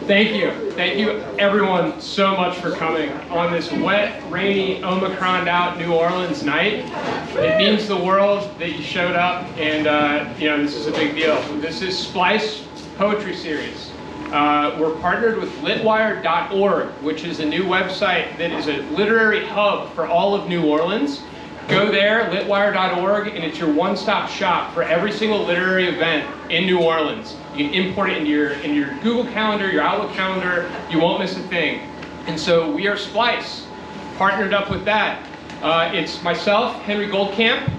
Thank you. Thank you, everyone, so much for coming on this wet, rainy, Omicroned out New Orleans night. It means the world that you showed up, and this is a big deal. This is Splice Poetry Series. We're partnered with LitWire.org, which is a new website that is a literary hub for all of New Orleans. Go there, litwire.org, and it's your one-stop shop for every single literary event in New Orleans. You can import it into your Google Calendar, your Outlook calendar. You won't miss a thing. And so we are Splice, partnered up with that. It's myself, Henry Goldkamp,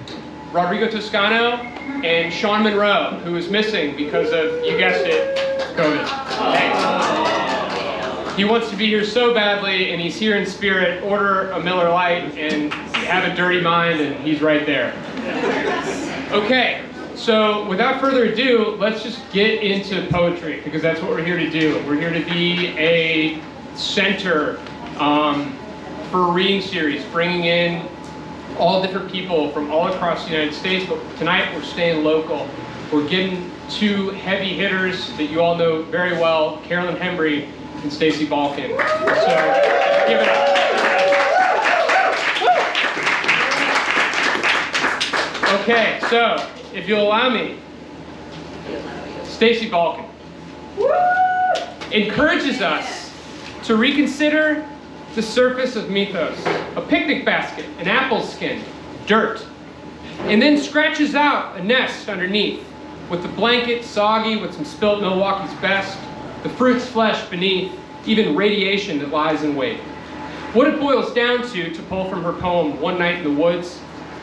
Rodrigo Toscano, and Sean Monroe, who is missing because of, you guessed it, COVID. Hey. He wants to be here so badly, and he's here in spirit. Order a Miller Lite and have a dirty mind, and he's right there. Okay, so without further ado, let's just get into poetry, because that's what we're here to do. We're here to be a center for a reading series, bringing in all different people from all across the United States, but tonight we're staying local. We're getting two heavy hitters that you all know very well, Carolyn Hembree and Stacy Balkan. So give it up. Okay, so if you'll allow me, Stacy Balkan encourages us to reconsider the surface of mythos, a picnic basket, an apple skin, dirt, and then scratches out a nest underneath with the blanket soggy with some spilt Milwaukee's Best, the fruit's flesh beneath, even radiation that lies in wait. What it boils down to pull from her poem, One Night in the Woods,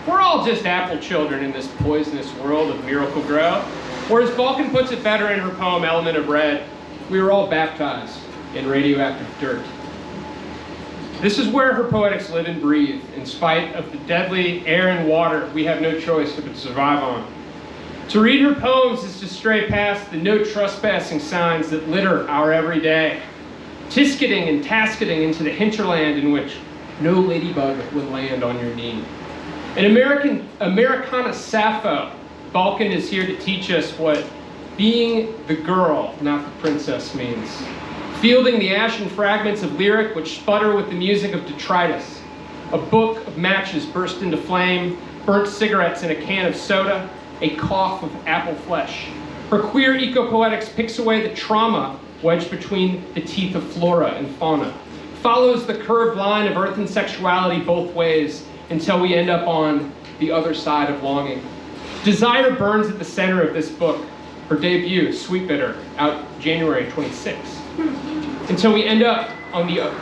we're all just apple children in this poisonous world of Miracle Grow. Or as Balkan puts it better in her poem, Element of Red, we were all baptized in radioactive dirt. This is where her poetics live and breathe, in spite of the deadly air and water we have no choice but to survive on. To read her poems is to stray past the no trespassing signs that litter our everyday, tisketing and tasketing into the hinterland in which no ladybug would land on your knee. An Americana Sappho, Balkan is here to teach us what being the girl, not the princess, means. Fielding the ashen fragments of lyric which sputter with the music of detritus. A book of matches burst into flame, burnt cigarettes in a can of soda, a cough of apple flesh. Her queer eco-poetics picks away the trauma wedged between the teeth of flora and fauna, follows the curved line of earth and sexuality both ways until we end up on the other side of longing. Desire burns at the center of this book, her debut, Sweet Bitter, out January 26th. Until we end up on the other.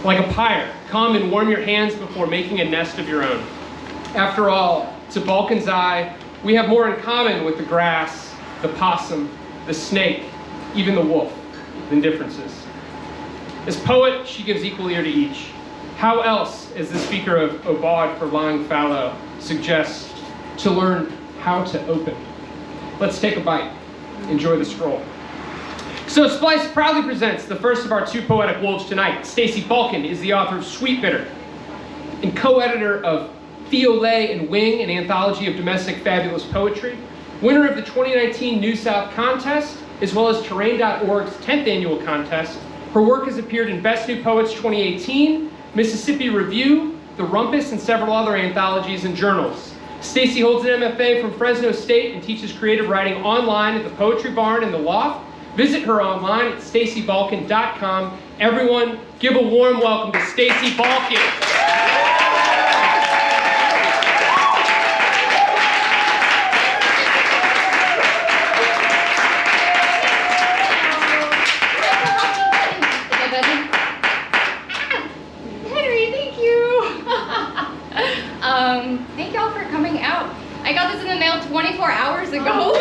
Like a pyre, come and warm your hands before making a nest of your own. After all, to Balkan's eye, we have more in common with the grass, the possum, the snake, even the wolf, than differences. As poet, she gives equal ear to each. How else, as the speaker of Aubade for Lying Fallow suggests, to learn how to open? Let's take a bite. Enjoy the scroll. So Splice proudly presents the first of our two poetic wolves tonight. Stacy Balkan is the author of Sweet Bitter and co-editor of Theolay and Wing, an anthology of domestic fabulous poetry, winner of the 2019 New South contest, as well as Terrain.org's 10th annual contest. Her work has appeared in Best New Poets 2018, Mississippi Review, The Rumpus, and several other anthologies and journals. Stacy holds an MFA from Fresno State and teaches creative writing online at the Poetry Barn in the Loft. Visit her online at stacybalkan.com. Everyone, give a warm welcome to Stacy Balkan. Thank y'all for coming out. I got this in the mail 24 hours ago.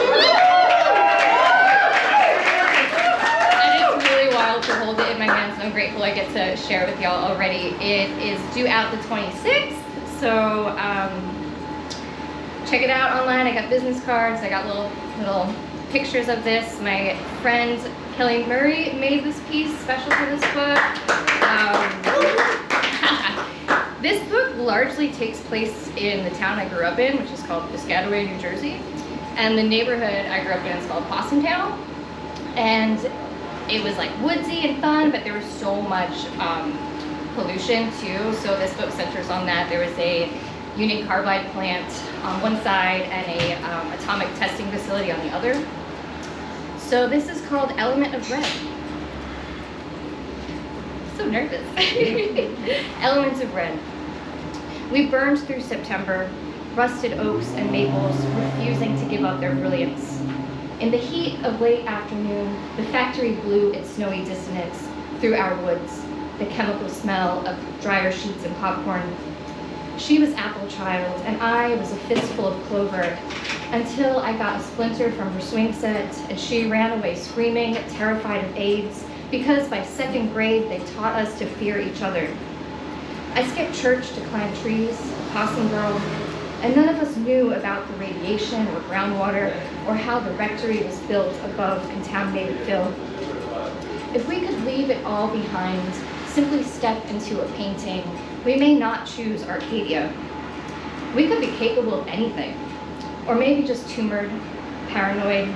And it's really wild to hold it in my hands, and I'm grateful I get to share with y'all already. It is due out the 26th, so check it out online. I got business cards, I got little pictures of this. My friend Kelly Murray made this piece special for this book. This book largely takes place in the town I grew up in, which is called Piscataway, New Jersey. And the neighborhood I grew up in is called Possumtown. And it was like woodsy and fun, but there was so much pollution too. So this book centers on that. There was a Union Carbide plant on one side and a atomic testing facility on the other. So this is called Element of Red. So nervous. Elements of Red. We burned through September, rusted oaks and maples refusing to give up their brilliance. In the heat of late afternoon, the factory blew its snowy dissonance through our woods, the chemical smell of dryer sheets and popcorn. She was apple child, and I was a fistful of clover, until I got a splinter from her swing set, and she ran away screaming, terrified of AIDS, because by second grade they taught us to fear each other. I skipped church to climb trees, possum girl, and none of us knew about the radiation or groundwater or how the rectory was built above contaminated fill. If we could leave it all behind, simply step into a painting, we may not choose Arcadia. We could be capable of anything, or maybe just tumored, paranoid.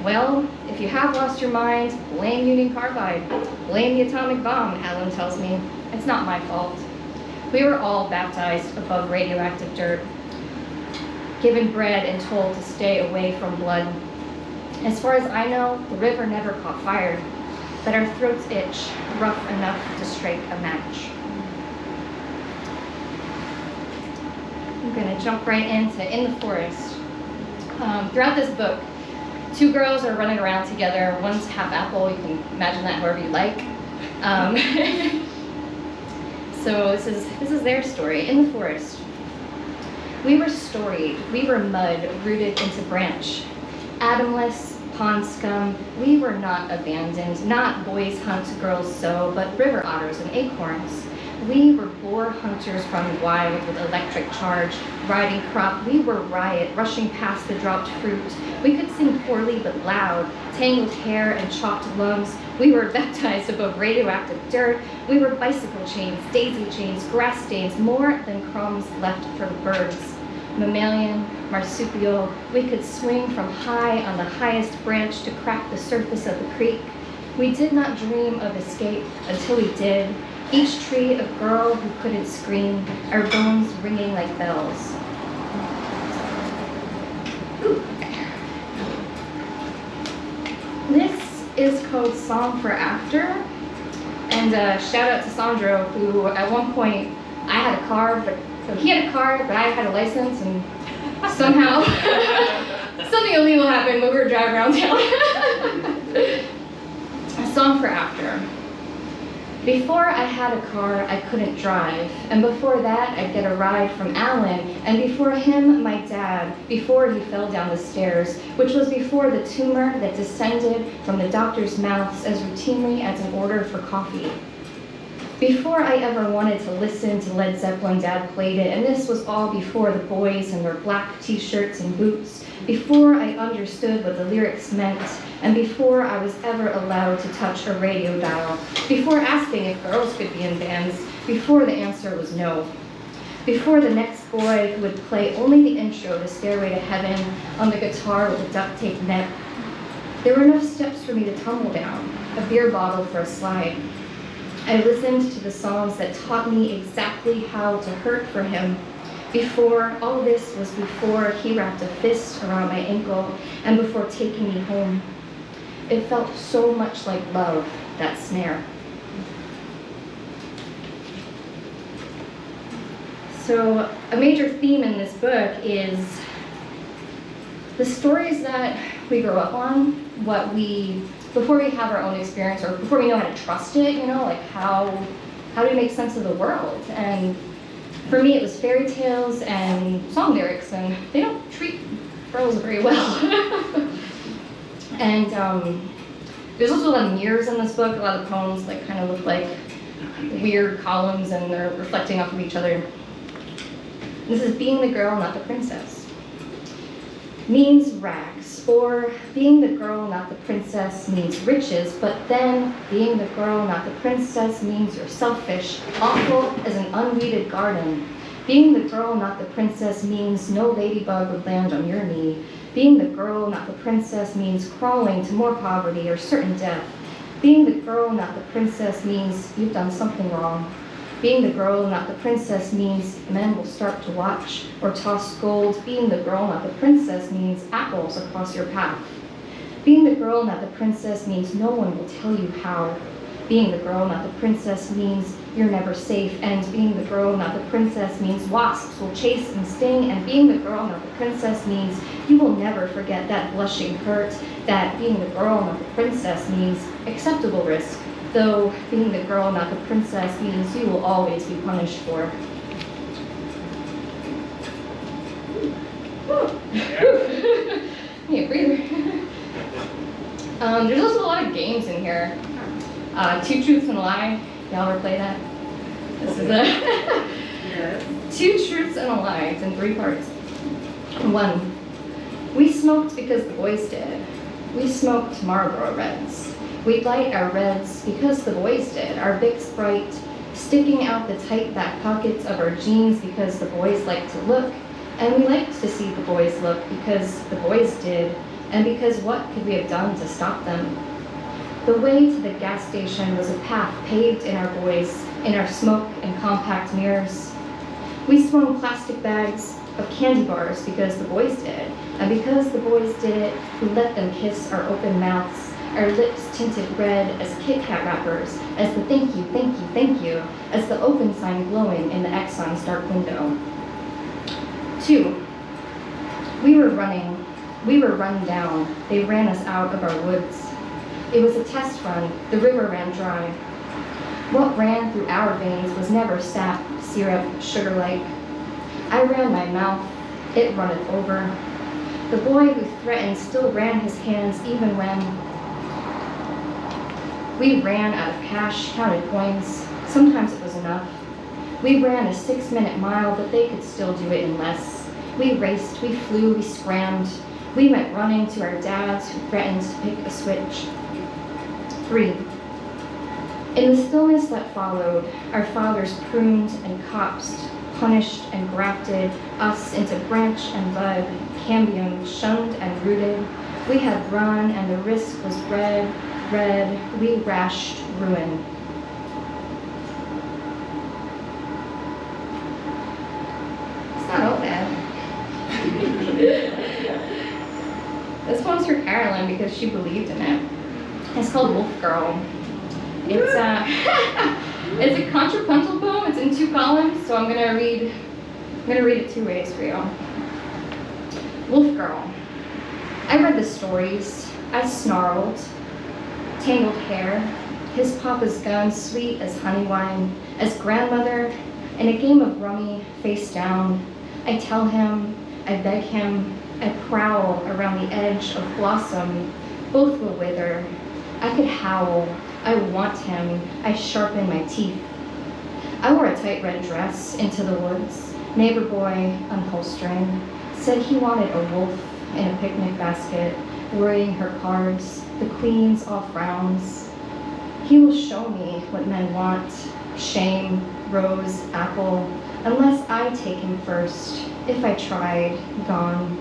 Well, if you have lost your mind, blame Union Carbide, blame the atomic bomb, Alan tells me. It's not my fault. We were all baptized above radioactive dirt, given bread and told to stay away from blood. As far as I know, the river never caught fire, but our throats itch rough enough to strike a match. I'm gonna jump right into In the Forest. Throughout this book, two girls are running around together. One's half apple, you can imagine that however you like. So this is their story, In the Forest. We were storied, we were mud rooted into branch. Atomless, pond scum, we were not abandoned, not boys hunt, girls sow, but river otters and acorns. We were boar hunters run wild with electric charge, riding crop. We were riot, rushing past the dropped fruit. We could sing poorly but loud, tangled hair and chopped lungs. We were baptized above radioactive dirt. We were bicycle chains, daisy chains, grass stains, more than crumbs left for the birds. Mammalian, marsupial, we could swing from high on the highest branch to crack the surface of the creek. We did not dream of escape until we did. Each tree a girl who couldn't scream, our bones ringing like bells. Ooh. This is called Song for After, and shout out to Sandro, who at one point, I had a car, so he had a car, but I had a license, and somehow something illegal happened when we were driving around town. A Song for After. Before I had a car, I couldn't drive, and before that, I'd get a ride from Alan, and before him, my dad, before he fell down the stairs, which was before the tumor that descended from the doctor's mouths as routinely as an order for coffee. Before I ever wanted to listen to Led Zeppelin, Dad played it, and this was all before the boys in their black t-shirts and boots, before I understood what the lyrics meant, and before I was ever allowed to touch a radio dial, before asking if girls could be in bands, before the answer was no, before the next boy who would play only the intro to Stairway to Heaven on the guitar with a duct tape neck. There were no steps for me to tumble down, a beer bottle for a slide. I listened to the songs that taught me exactly how to hurt for him. Before, all this was before he wrapped a fist around my ankle and before taking me home. It felt so much like love, that snare. So a major theme in this book is the stories that we grow up on, before we have our own experience or before we know how to trust it, like how do we make sense of the world? And for me, it was fairy tales and song lyrics, and they don't treat girls very well. And there's also a lot of mirrors in this book. A lot of poems kind of look like weird columns, and they're reflecting off of each other. This is Being the Girl, Not the Princess. Means rags, or being the girl, not the princess means riches, but then being the girl, not the princess means you're selfish, awful as an unweeded garden. Being the girl, not the princess means no ladybug would land on your knee. Being the girl, not the princess means crawling to more poverty or certain death. Being the girl, not the princess, means you've done something wrong. Being the girl, not the princess, means men will start to watch or toss gold. Being the girl, not the princess, means apples across your path. Being the girl, not the princess, means no one will tell you how. Being the girl, not the princess, means you're never safe. And being the girl, not the princess, means wasps will chase and sting. And being the girl, not the princess, means you will never forget that blushing hurt. That being the girl, not the princess, means acceptable risk. Though being the girl, not the princess, means you will always be punished for. Need a breather. There's also a lot of games in here. 2 Truths and a Lie. Y'all ever play that? This is a 2 Truths and a Lie. It's in 3 parts. 1. We smoked because the boys did. We smoked Marlboro Reds. We'd light our Reds because the boys did. Our Bics bright, sticking out the tight back pockets of our jeans because the boys liked to look. And we liked to see the boys look because the boys did. And because what could we have done to stop them? The way to the gas station was a path paved in our boys, in our smoke and compact mirrors. We swung plastic bags of candy bars because the boys did. And because the boys did it, we let them kiss our open mouths, our lips tinted red as Kit Kat wrappers, as the thank you, thank you, thank you, as the open sign glowing in the Exxon's dark window. 2. We were running. We were run down. They ran us out of our woods. It was a test run. The river ran dry. What ran through our veins was never sap, syrup, sugar-like. I ran my mouth. It runneth over. The boy who threatened still ran his hands even when we ran out of cash, counted coins. Sometimes it was enough. We ran a 6-minute mile, but they could still do it in less. We raced, we flew, we scrammed. We went running to our dads who threatened to pick a switch. 3. In the stillness that followed, our fathers pruned and copsed, punished and grafted us into branch and bud, cambium, shunned and rooted. We had run and the risk was red, red, we rashed ruin. It's not all bad. This one's for Carolyn because she believed in it. It's called Wolf Girl. It's it's a contrapuntal poem. It's in 2 columns, so I'm gonna read it 2 ways for you. Wolf Girl. I read the stories. I snarled. Tangled hair. His papa's gun, sweet as honey wine. As grandmother, in a game of rummy, face down. I tell him. I beg him. I prowl around the edge of blossom. Both will wither. I could howl. I want him. I sharpen my teeth. I wore a tight red dress into the woods. Neighbor boy, unholstering, said he wanted a wolf in a picnic basket, worrying her cards, the queen's all frowns. He will show me what men want, shame, rose, apple, unless I take him first. If I tried, gone.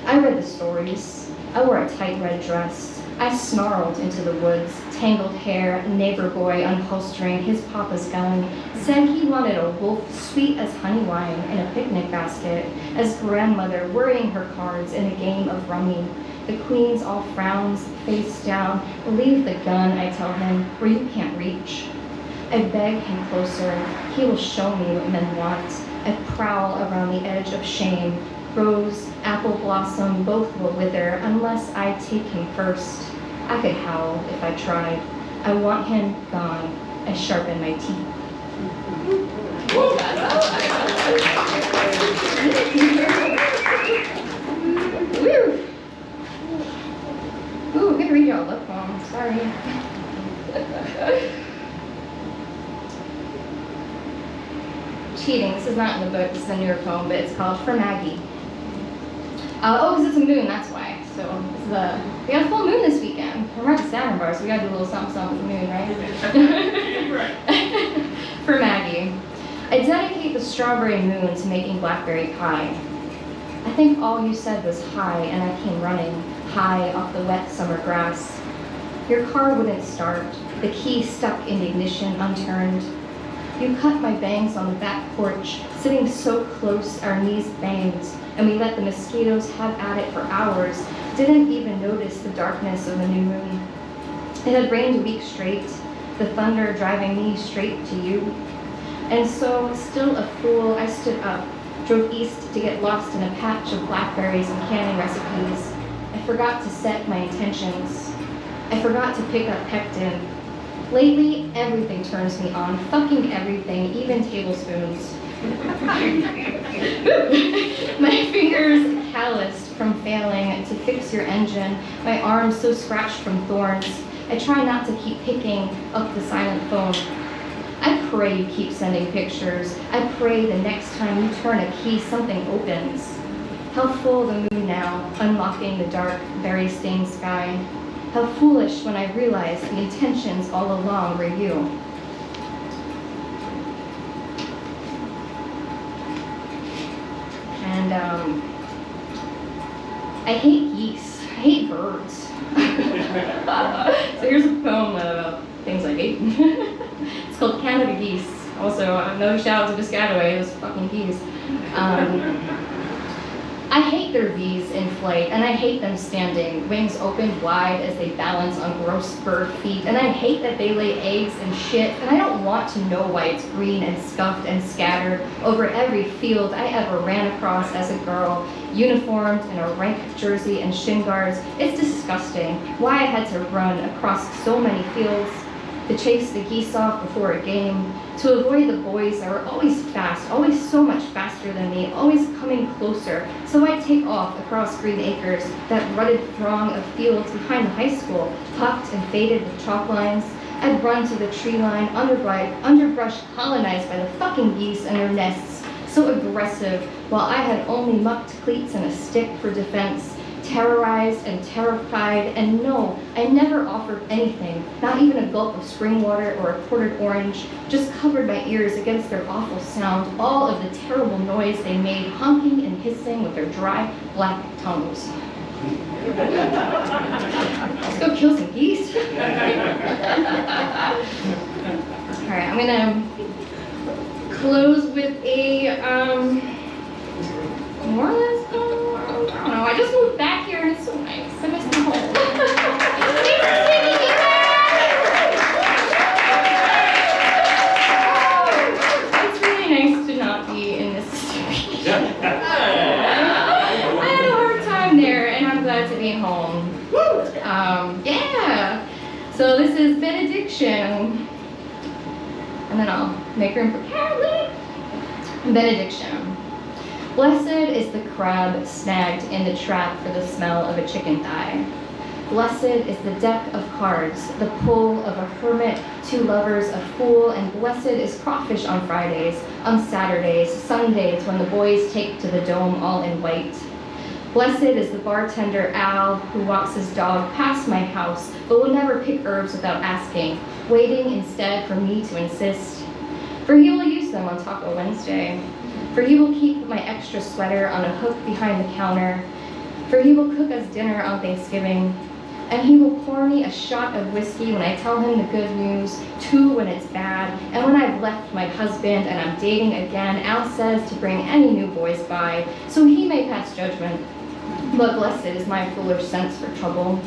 I read the stories. I wore a tight red dress. I snarled into the woods, tangled hair, neighbor boy unholstering his papa's gun, said he wanted a wolf sweet as honey wine in a picnic basket, as grandmother worrying her cards in a game of rummy. The queen's all frowns, face down, leave the gun, I tell him, where you can't reach. I beg him closer, he will show me what men want. I prowl around the edge of shame. Rose, apple blossom, both will wither unless I take him first. I could howl if I tried. I want him gone. I sharpen my teeth. Woo! Ooh, I'm gonna read y'all a love poem. Sorry. Cheating. This is not in the book. This is a newer poem, but it's called For Maggie. Oh, because it's a moon, that's why. So this is we got a full moon this weekend. We're at the Saturn bar, so we gotta do a little something something with the moon, right? For Maggie. I dedicate the strawberry moon to making blackberry pie. I think all you said was hi, and I came running, high off the wet summer grass. Your car wouldn't start, the key stuck in the ignition unturned. You cut my bangs on the back porch, sitting so close our knees banged, and we let the mosquitoes have at it for hours, didn't even notice the darkness of the new moon. It had rained a week straight, the thunder driving me straight to you. And so, still a fool, I stood up, drove east to get lost in a patch of blackberries and canning recipes. I forgot to set my intentions. I forgot to pick up pectin. Lately, everything turns me on, fucking everything, even tablespoons. My fingers calloused from failing to fix your engine, my arms so scratched from thorns. I try not to keep picking up the silent phone. I pray you keep sending pictures. I pray the next time you turn a key, something opens. How full the moon now, unlocking the dark, berry-stained sky. How foolish when I realized the intentions all along were you. And I hate geese. I hate birds. So here's a poem about things I hate. It's called Canada Geese. Also, no shout out to Piscataway, those fucking geese. I hate their V's in flight, and I hate them standing, wings open wide as they balance on gross bird feet, and I hate that they lay eggs and shit, and I don't want to know why it's green and scuffed and scattered over every field I ever ran across as a girl, uniformed in a rank jersey and shin guards. It's disgusting why I had to run across so many fields, to chase the geese off before a game, to avoid the boys that were always fast, always so much faster than me, always coming closer. So I'd take off across green acres, that rutted throng of fields behind the high school, puffed and faded with chalk lines. I'd run to the tree line, underbrush colonized by the fucking geese and their nests, so aggressive, while I had only mucked cleats and a stick for defense. Terrorized and terrified, and no, I never offered anything, not even a gulp of spring water or a quartered orange, just covered my ears against their awful sound, all of the terrible noise they made, honking and hissing with their dry, black tongues. Let's go kill some geese. All right, I'm gonna close with a, more or less, I don't know, I just moved back here and it's so nice. I miss my home. It's really nice to not be in Mississippi. I had a hard time there and I'm glad to be home. Yeah. So this is benediction. And then I'll make room for Carolyn. Benediction. Blessed is the crab snagged in the trap for the smell of a chicken thigh. Blessed is the deck of cards, the pull of a hermit, two lovers, a fool, and blessed is crawfish on Fridays, on Saturdays, Sundays when the boys take to the dome all in white. Blessed is the bartender Al who walks his dog past my house, but will never pick herbs without asking, waiting instead for me to insist. For he will use them on Taco Wednesday. For he will keep my extra sweater on a hook behind the counter. For he will cook us dinner on Thanksgiving. And he will pour me a shot of whiskey when I tell him the good news, two when it's bad, and when I've left my husband and I'm dating again, Al says to bring any new boys by, so he may pass judgment. But blessed is my foolish sense for trouble.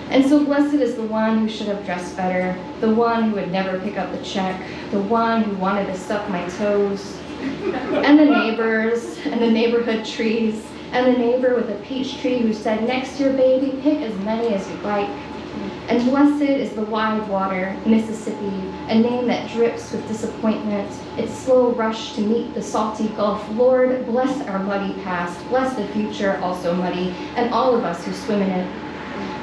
And so blessed is the one who should have dressed better, the one who would never pick up the check, the one who wanted to suck my toes, and the neighbors, and the neighborhood trees, and the neighbor with a peach tree who said, next year, baby, pick as many as you'd like. And blessed is the wide water, Mississippi, a name that drips with disappointment, its slow rush to meet the salty Gulf. Lord, bless our muddy past, bless the future, also muddy, and all of us who swim in it.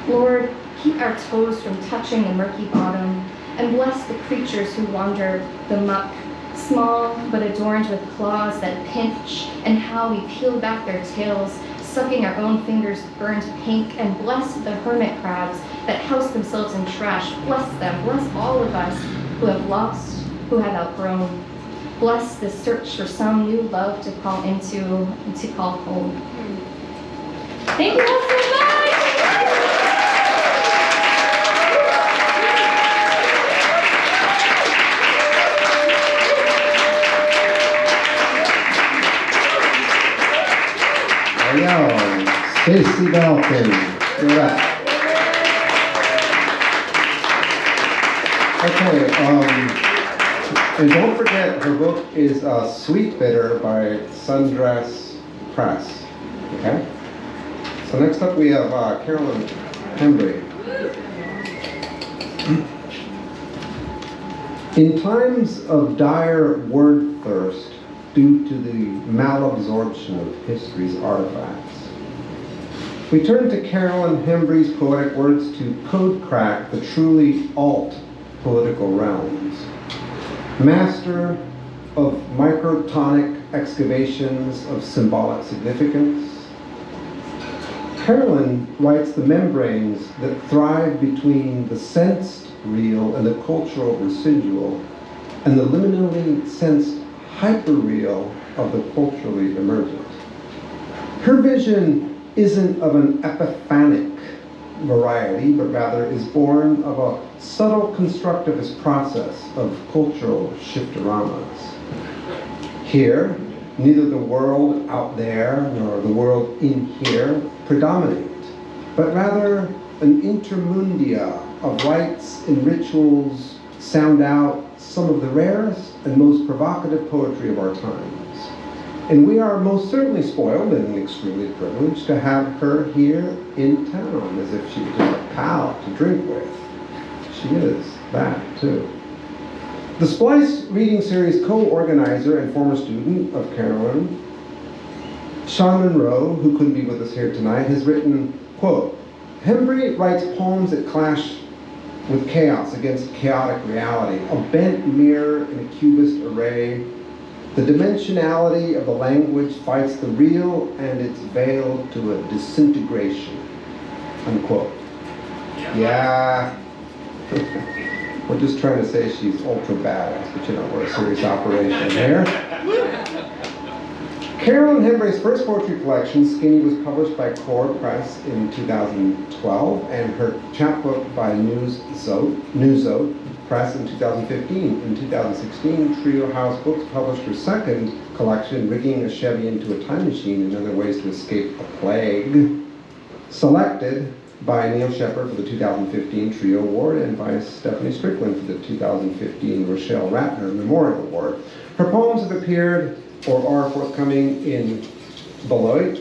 Lord, keep our toes from touching the murky bottom, and bless the creatures who wander the muck, small but adorned with claws that pinch, and how we peel back their tails, sucking our own fingers burned pink, and bless the hermit crabs that house themselves in trash. Bless them, bless all of us who have lost, who have outgrown. Bless the search for some new love to call into and to call home. Thank you all so much! Yo, Stacy Balkan. You're up. Okay, and don't forget, her book is Sweet Bitter by Sundress Press. Okay? So next up we have Carolyn Hembree. In times of dire word thirst due to the malabsorption of history's artifacts, we turn to Carolyn Hembree's poetic words to code crack the truly alt political realms. Master of microtonic excavations of symbolic significance, Carolyn writes the membranes that thrive between the sensed real and the cultural residual, and the liminally sensed hyperreal of the culturally emergent. Her vision isn't of an epiphanic variety, but rather is born of a subtle constructivist process of cultural shiftoramas. Here, neither the world out there nor the world in here predominate, but rather an intermundia of rites and rituals sound out some of the rarest and most provocative poetry of our times. And we are most certainly spoiled and extremely privileged to have her here in town, as if she was just a pal to drink with. She is that, too. The Splice Reading Series co-organizer and former student of Carolyn, Sean Monroe, who couldn't be with us here tonight, has written, quote, Hembree writes poems that clash with chaos against chaotic reality, a bent mirror in a cubist array. The dimensionality of the language fights the real and it's veiled to a disintegration, unquote. Yeah. We're just trying to say she's ultra badass, but you know, we're a serious operation here. Carolyn Hembree's first poetry collection, Skinny, was published by Core Press in 2012, and her chapbook by Newzote Press in 2015. In 2016, Trio House Books published her second collection, Rigging a Chevy into a Time Machine and Other Ways to Escape a Plague, selected by Neil Shepard for the 2015 Trio Award and by Stephanie Strickland for the 2015 Rochelle Ratner Memorial Award. Her poems have appeared or are forthcoming in Beloit,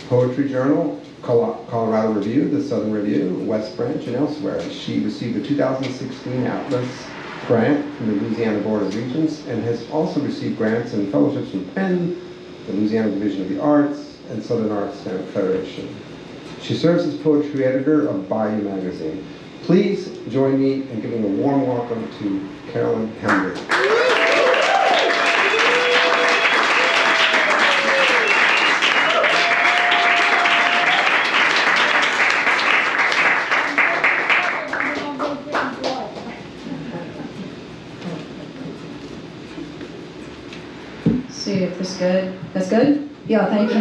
Poetry Journal, Colorado Review, the Southern Review, West Branch, and elsewhere. She received a 2016 Atlas grant from the Louisiana Board of Regents and has also received grants and fellowships from Penn, the Louisiana Division of the Arts, and Southern Arts Federation. She serves as poetry editor of Bayou Magazine. Please join me in giving a warm welcome to Carolyn Hembree. See if this is good. That's good? Yeah, thank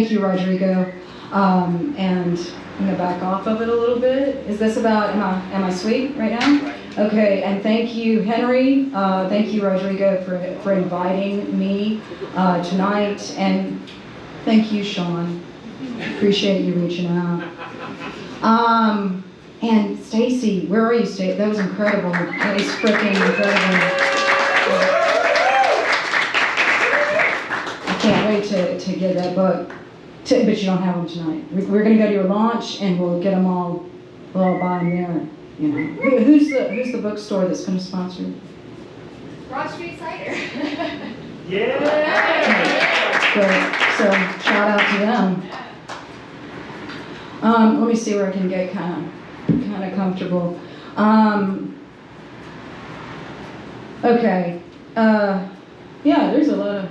you, Rodrigo. And I'm gonna back off of it a little bit. Is this about, am I sweet right now? Okay, and thank you, Henry. Thank you, Rodrigo, for inviting me tonight. And thank you, Sean. Appreciate you reaching out. And Stacy, where are you, Stacy? That was incredible. That was freaking incredible. I can't wait to get that book. But you don't have them tonight. We're going to go to your launch, and we'll get them all. We'll all buy them there. You know, who's the bookstore that's going to sponsor? Broad Street Cider. Yeah. Great. So shout out to them. Let me see where I can get kind of comfortable. Okay. Yeah, there's a lot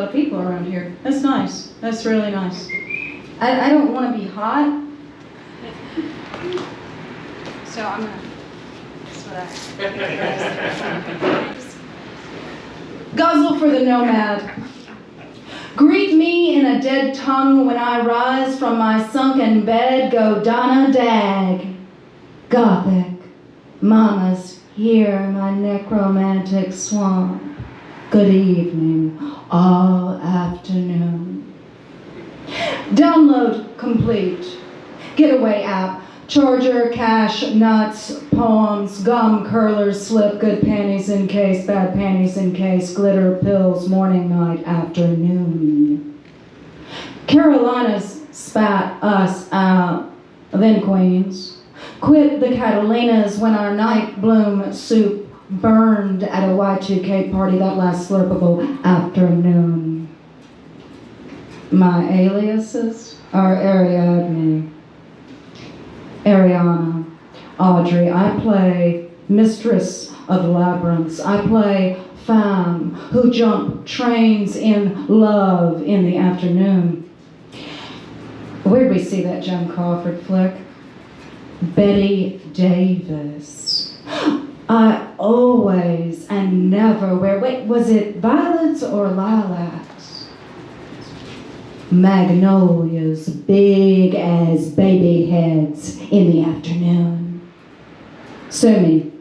of people around here. That's nice. That's really nice. I don't want to be hot. So I'm gonna. That's what I. Guzzle for the nomad. Greet me in a dead tongue when I rise from my sunken bed. Go Donna Dag. Gothic. Mamas, hear my necromantic swan. Good evening, all afternoon. Download complete. Getaway app. Charger, cash, nuts, poems, gum, curlers, slip, good panties in case, bad panties in case, glitter, pills, morning, night, afternoon. Carolinas spat us out, then Queens. Quit the Catalinas when our night bloom soup burned at a Y2K party that last slurpable afternoon. My aliases are Ariadne, Ariana, Audrey. I play Mistress of Labyrinths. I play femme who jump trains in love in the afternoon. Where'd we see that Joan Crawford flick? Betty Davis. I always and never wear, wait, was it violets or lilacs? Magnolias big as baby heads in the afternoon. Sue me.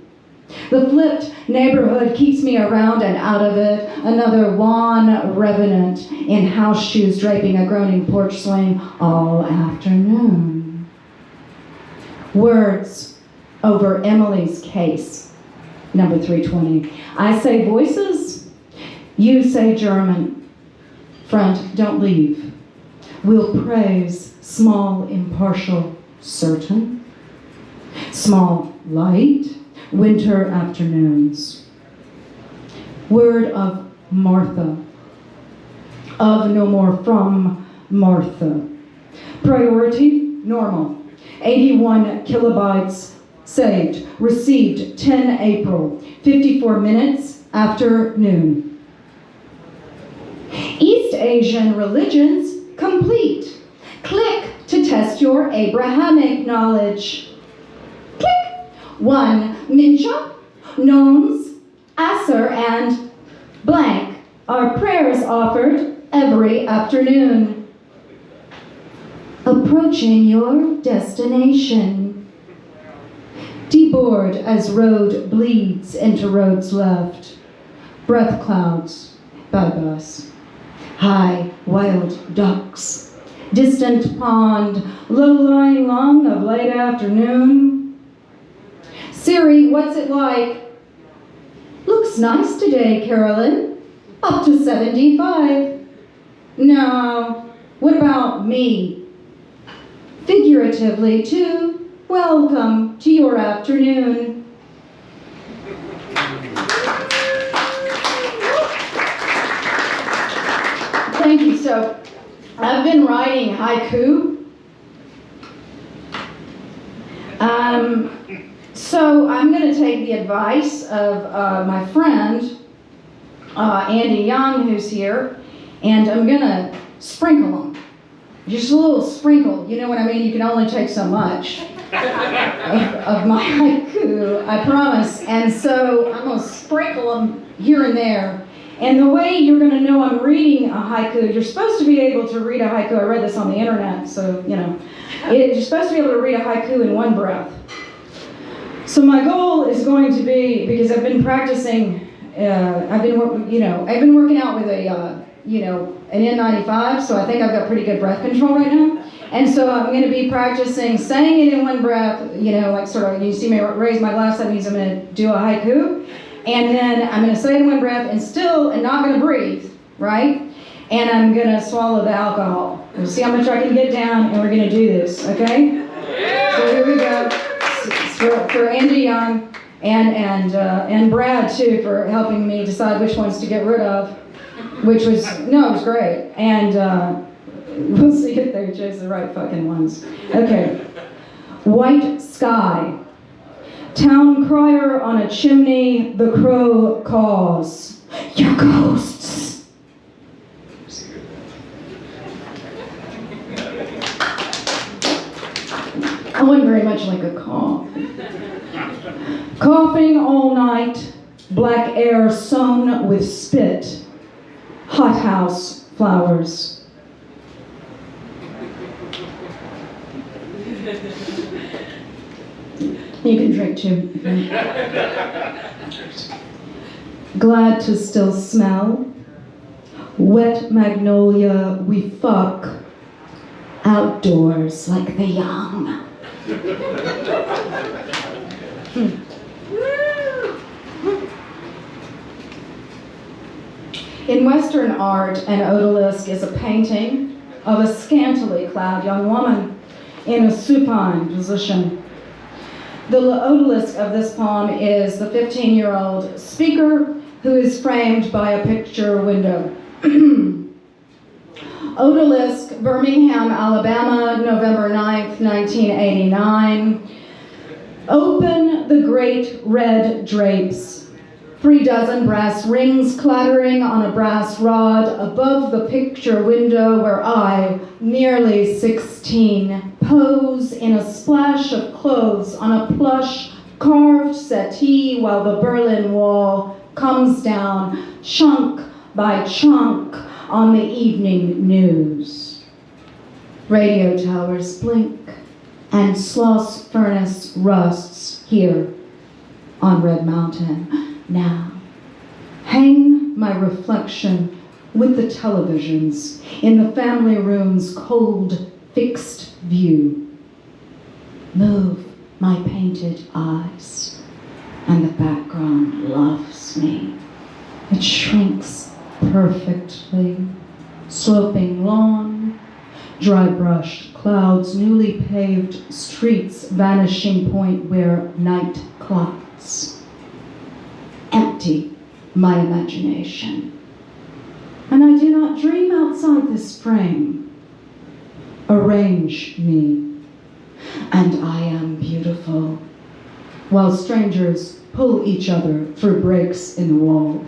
The flipped neighborhood keeps me around and out of it. Another wan revenant in house shoes draping a groaning porch swing all afternoon. Words over Emily's case, number 320. I say voices, you say German. Friend, don't leave. We'll praise small, impartial, certain. Small, light, winter afternoons. Word of Martha. Of no more from Martha. Priority, normal. 81 kilobytes saved. Received 10 April. 54 minutes after noon. East Asian religions complete. Click to test your Abrahamic knowledge. Click. 1. Mincha, Nones, Aser, and blank are prayers offered every afternoon. Approaching your destination. Deboard as road bleeds into roads left. Breath clouds by bus. High wild ducks. Distant pond, low-lying long of late afternoon. Siri, what's it like? Looks nice today, Carolyn. Up to 75. No, what about me? Figuratively, too. Welcome to your afternoon. Thank you. So, I've been writing haiku. So I'm going to take the advice of my friend, Andy Young, who's here, and I'm going to sprinkle them. Just a little sprinkle, you know what I mean? You can only take so much of my haiku, I promise. And so I'm going to sprinkle them here and there. And the way you're going to know I'm reading a haiku, you're supposed to be able to read a haiku. I read this on the internet, so, you know. You're supposed to be able to read a haiku in one breath. So my goal is going to be, because I've been practicing, I've been working out with a, an N95, so I think I've got pretty good breath control right now. And so I'm going to be practicing saying it in one breath, like sort of, you see me raise my glass, that means I'm going to do a haiku. And then I'm going to say it in one breath and not going to breathe, right? And I'm going to swallow the alcohol. We'll see how much I can get down, and we're going to do this, okay? Yeah. So here we go. For Andy Young and Brad, too, for helping me decide which ones to get rid of, it was great. And we'll see if they choose the right fucking ones. Okay. White sky. Town crier on a chimney, the crow caws. Your ghosts. I wasn't very much like a cough. Coughing all night, black air sown with spit, hothouse flowers. You can drink too. Glad to still smell. Wet magnolia, we fuck. outdoors like the young. In Western art, an odalisque is a painting of a scantily clad young woman in a supine position. The odalisque of this poem is the 15-year-old speaker who is framed by a picture window. Odalisque, Birmingham, Alabama, November 9th, 1989. Open the great red drapes. 3 dozen brass rings clattering on a brass rod above the picture window where I, nearly 16, pose in a splash of clothes on a plush carved settee while the Berlin Wall comes down chunk by chunk on the evening news. Radio towers blink and Sloss furnace rusts here on Red Mountain. Now, hang my reflection with the televisions in the family room's cold, fixed view. Move my painted eyes, and the background loves me. It shrinks perfectly. Sloping lawn, dry-brushed clouds, newly paved streets, vanishing point where night clots. Empty my imagination. And I do not dream outside this frame. Arrange me, and I am beautiful, while strangers pull each other through breaks in the wall.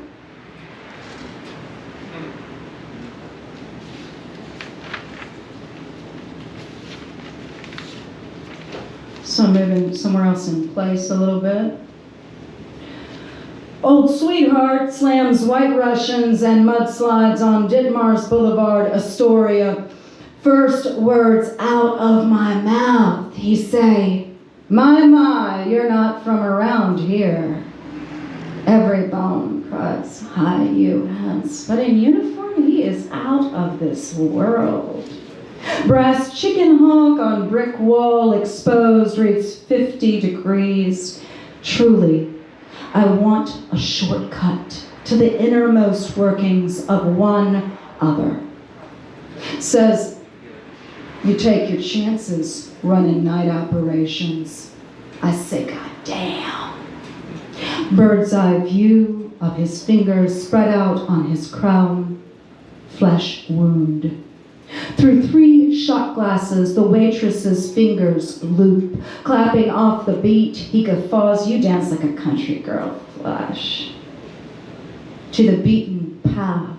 So I'm moving somewhere else in place a little bit. Old sweetheart slams White Russians and mudslides on Ditmars Boulevard, Astoria. First words out of my mouth, he say, my, you're not from around here. Every bone cries, hi, you hence. But in uniform, he is out of this world. Brass chicken hawk on brick wall exposed reads 50 degrees. Truly, I want a shortcut to the innermost workings of one other. Says, you take your chances running night operations. I say, God damn. Bird's eye view of his fingers spread out on his crown, flesh wound. Through 3 shot glasses, the waitress's fingers loop. Clapping off the beat, he guffaws, you dance like a country girl, flash. To the beaten path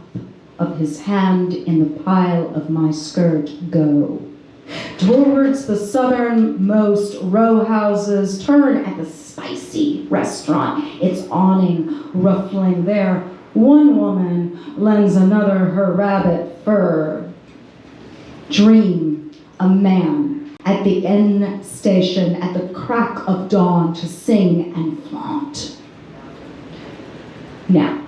of his hand in the pile of my skirt, go. Towards the southernmost row houses, turn at the spicy restaurant, its awning ruffling there. One woman lends another her rabbit fur. Dream a man at the end station at the crack of dawn to sing and flaunt. Now,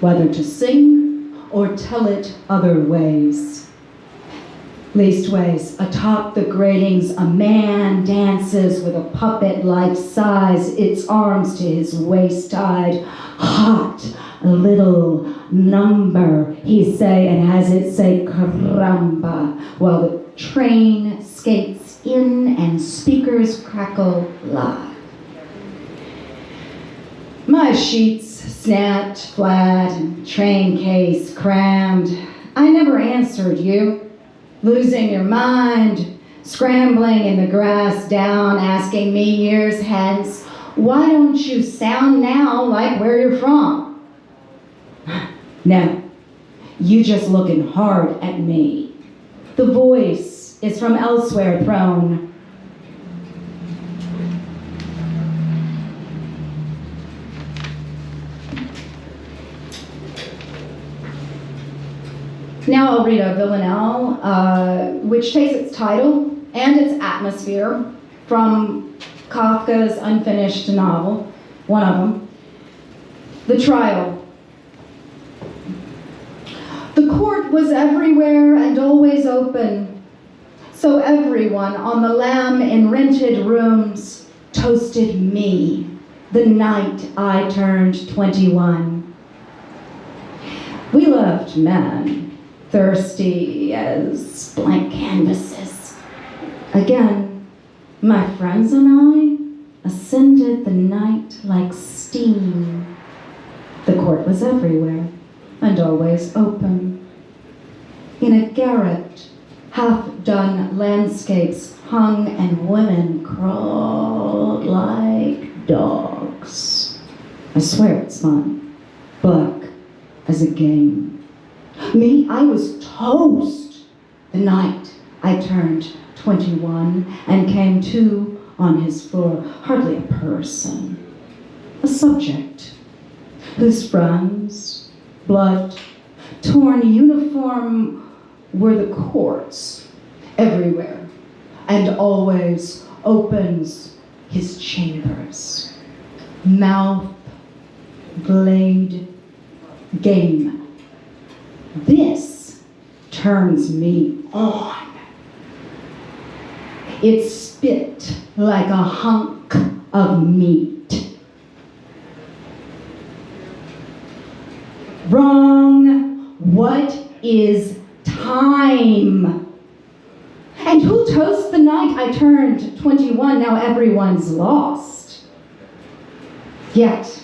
whether to sing or tell it other ways. Leastways, atop the gratings, a man dances with a puppet life-size, its arms to his waist tied. Hot little number, he say, and has it say caramba, while the train skates in and speakers crackle live. My sheets snapped flat and train case crammed. I never answered you. Losing your mind, scrambling in the grass down, asking me years hence, why don't you sound now like where you're from? No, you just looking hard at me. The voice is from elsewhere thrown. Now I'll read a villanelle, which takes its title and its atmosphere from Kafka's unfinished novel, one of them, The Trial. The court was everywhere and always open. So everyone on the lam in rented rooms toasted me the night I turned 21. We loved men, thirsty as blank canvases. Again, my friends and I ascended the night like steam. The court was everywhere and always open. In a garret, half-done landscapes hung and women crawled like dogs. I swear it's fun. Black as a game. Me, I was toast the night I turned 21 and came to on his floor. Hardly a person, a subject whose friends, blood, torn uniform were the courts everywhere and always opens his chambers. Mouth, blade, game. This turns me on. It spit like a hunk of meat. Wrong. What is time? And who toasts the night I turned 21? Now everyone's lost. Yet,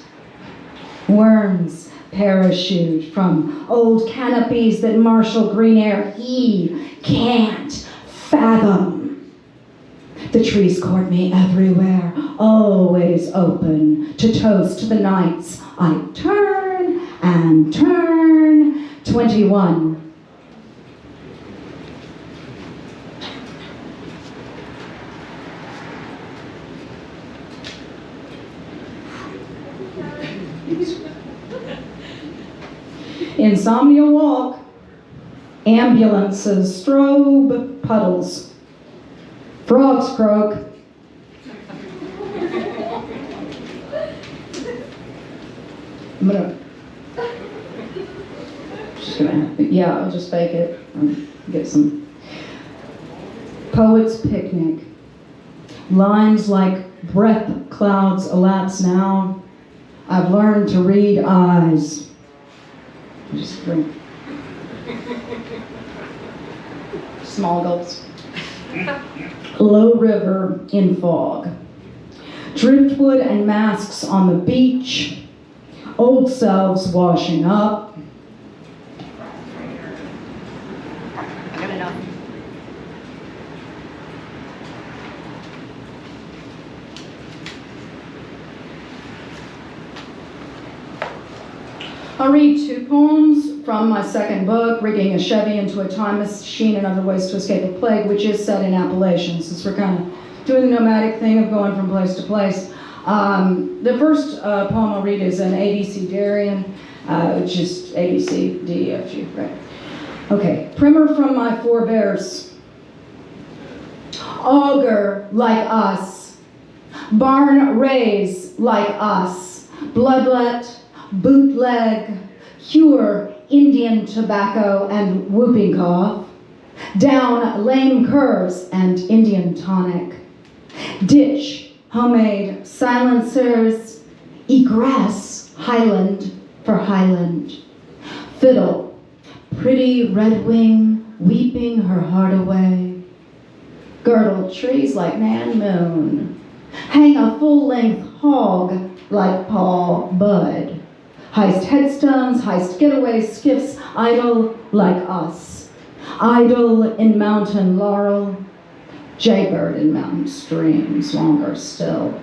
worms parachute from old canopies that Marshall Green Air can't fathom. The trees court me everywhere, always open to toast the nights I turn and turn 21. Insomnia walk, ambulances, strobe puddles, frogs croak. I'll just bake it and get some. Poet's picnic. Lines like breath clouds elapse now. I've learned to read eyes. Just drink. Small gulps. Low river in fog. Driftwood and masks on the beach. Old selves washing up. I got enough. I'll read two poems from my second book, Rigging a Chevy into a Time Machine and Other Ways to Escape a Plague, which is set in Appalachian, since we're kind of doing the nomadic thing of going from place to place. The first poem I'll read is an ABC Darien, which is A, B, C, D, E, F, G, right? Okay, primer from my forebears. Augur like us, barn raise like us, bloodlet, bootleg, cure Indian tobacco and whooping cough, down lame curves and Indian tonic, ditch homemade silencers, egress Highland for Highland, fiddle, pretty red wing weeping her heart away, girdle trees like Nan Moon, hang a full-length hog like Paul Budd, heist headstones, heist getaways, skiffs, idle like us, idle in mountain laurel, jaybird in mountain streams, longer still.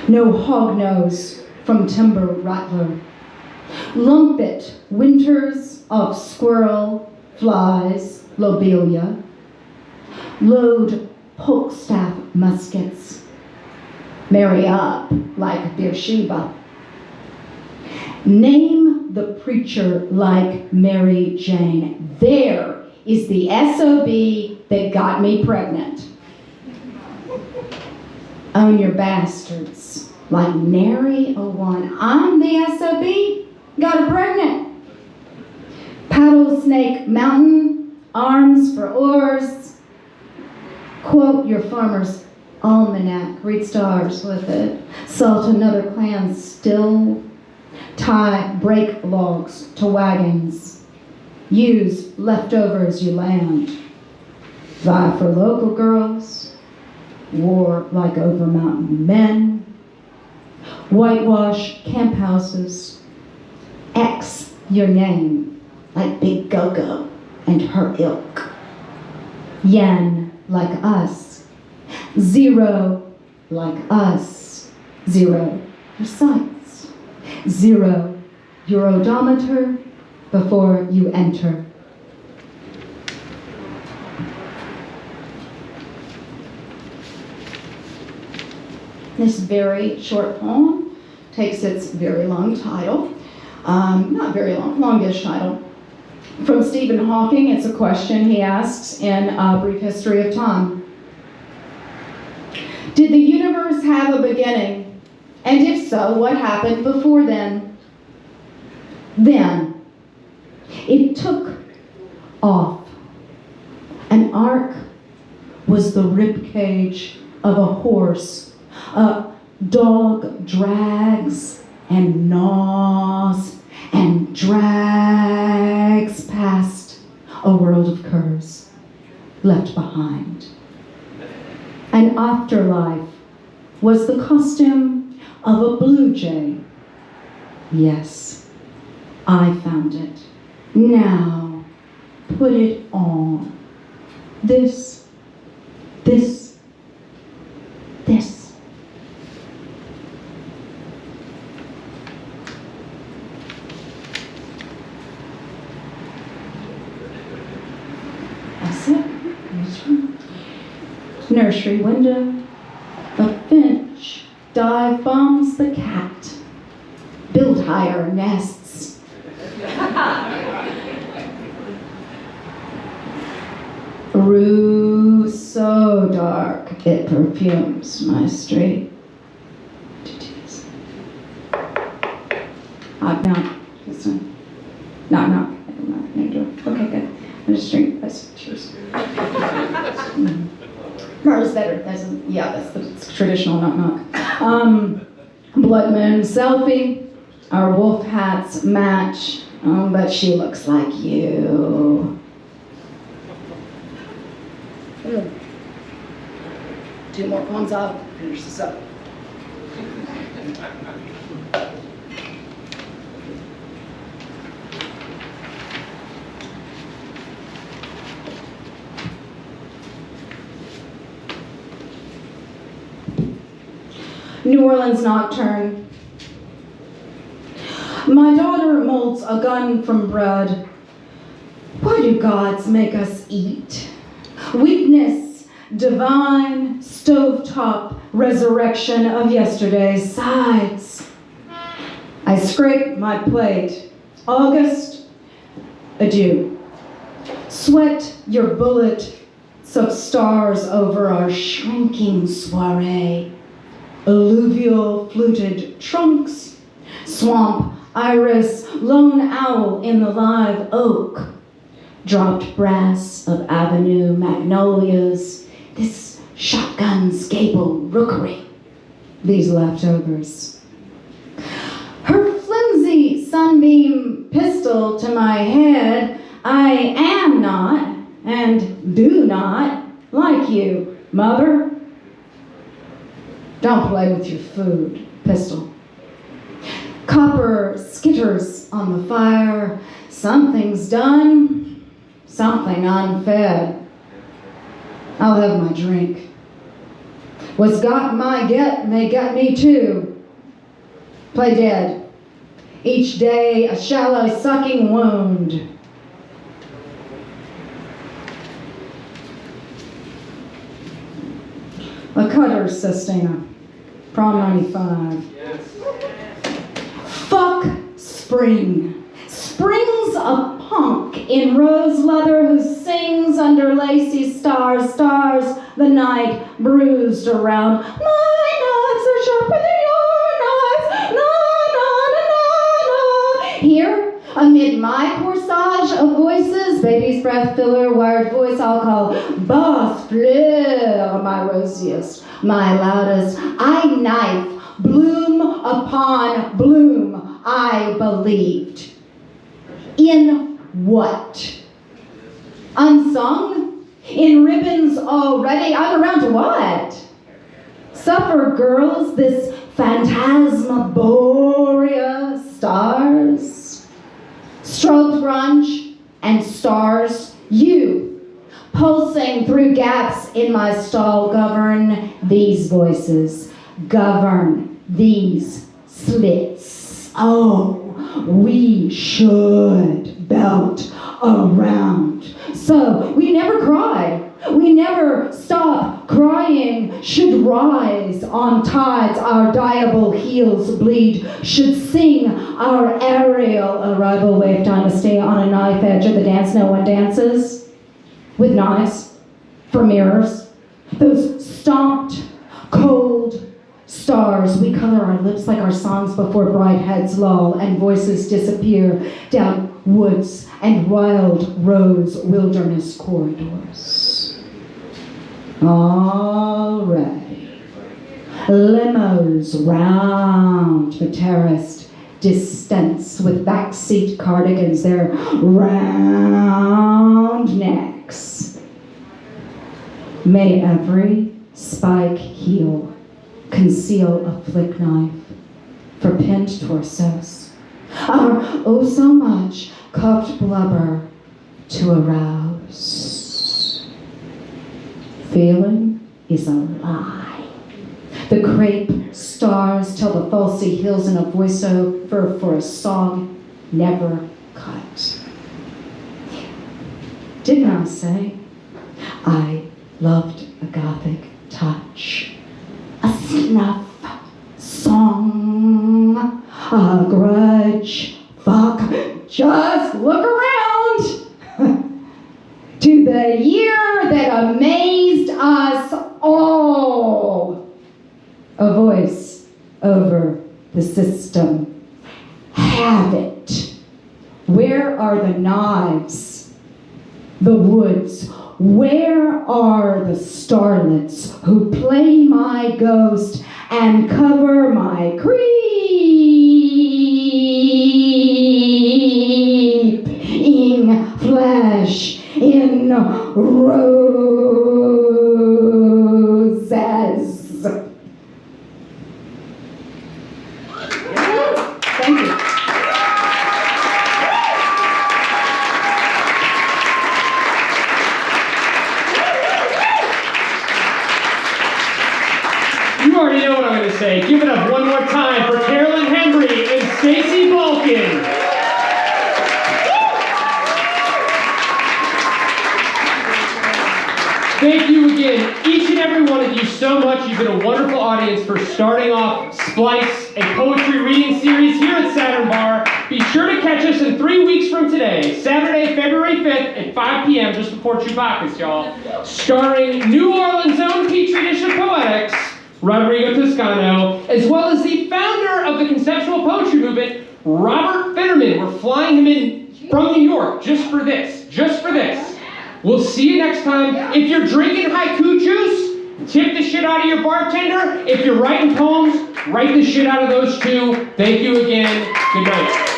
No hognose from timber rattler. Lumpet winters of squirrel, flies, lobelia. Load poke-staff muskets. Marry up like Beersheba. Name the preacher like Mary Jane. There is the SOB that got me pregnant. Own your bastards like Nary '01. I'm the SOB, got her pregnant. Paddle Snake Mountain, arms for oars. Quote your farmer's almanac, read stars with it, salt another clan's still, tie break logs to wagons, use leftovers you land, vie for local girls, war like over mountain men, whitewash camp houses, X your name like Big Go-Go and her ilk, yen like us, zero like us, zero your sights, zero your odometer before you enter. This very short poem takes its very long title, not very long, longish title, from Stephen Hawking. It's a question he asks in A Brief History of Time. Did the universe have a beginning? And if so, what happened before then? Then, it took off. An arc was the ribcage of a horse. A dog drags and gnaws and drags past a world of curs left behind. An afterlife was the costume of a blue jay. Yes, I found it. Now, put it on. This. That's it. Nursery window. A finch dive bombs the cat. Build higher nests. Rue so dark it perfumes my street. Knock. Listen. Knock. Okay, good. I'll just drink this. Cheers. Murder's better. That's the traditional knock. Blood moon selfie. Our wolf hats match. Oh, but she looks like you. Two more poems, I'll finish this up. New Orleans Nocturne. My daughter molds a gun from bread. Why do gods make us eat? Weakness, divine, stovetop resurrection of yesterday's sides. I scrape my plate. August, adieu. Sweat your bullets of stars over our shrinking soiree. Alluvial fluted trunks, swamp iris, lone owl in the live oak, dropped brass of avenue magnolias, this shotgun's gable rookery, these leftovers. Her flimsy sunbeam pistol to my head, I am not and do not like you, mother. Don't play with your food, pistol. Copper skitters on the fire. Something's done, something unfed. I'll have my drink. What's got my get may get me too. Play dead. Each day a shallow sucking wound. A cutter sustainer. Prom 95. Yes. Fuck spring. Spring's a punk in rose leather who sings under lacy stars, stars the night bruised around. My knives are sharper than your knives. Na, na, na, na, na. Here, amid my corsage of voices, baby's breath filler, wired voice, I'll call Boss Fleur. are my rosiest, my loudest. I knife, bloom upon bloom, I believed. In what? Unsung? In ribbons already? I'm around to what? Suffer, girls, this phantasmagoria, stars, strobe brunch and stars, you, pulsing through gaps in my stall, govern these voices, govern these slits. Oh, we should belt around. So we never cry. We never stop crying, should rise on tides, our diable heels bleed, should sing our aerial arrival wave dynasty on a knife edge of the dance no one dances, with knives for mirrors, those stomped, cold stars. We color our lips like our songs before bright heads loll and voices disappear down woods and wild rose wilderness corridors. Already, limos round the terraced distance with backseat cardigans, their round necks. May every spike heel conceal a flick knife for pinned torsos, our oh so much cuffed blubber to arouse. Feeling is a lie. The crepe stars tell the falsy hills in a voiceover for a song never cut. Didn't I say I loved a gothic touch, a snuff song, a grudge, fuck, just look around. To the year that amazed us all. A voice over the system. Have it. Where are the knives? The woods. Where are the starlets who play my ghost and cover my creeping flesh in roses? Thank you. You already know what I'm going to say. Give it up one more time for Carolyn Hembree and Stacy Balkan. Thank you again, each and every one of you, so much. You've been a wonderful audience for starting off Splice, a poetry reading series here at Saturn Bar. Be sure to catch us in 3 weeks from today, Saturday, February 5th at 5 p.m. just before Chewbacca's, y'all. Starring New Orleans' own Petri dish of poetics, Rodrigo Toscano, as well as the founder of the conceptual poetry movement, Robert Fetterman. We're flying him in from New York just for this, We'll see you next time. If you're drinking haiku juice, tip the shit out of your bartender. If you're writing poems, write the shit out of those too. Thank you again. Good night.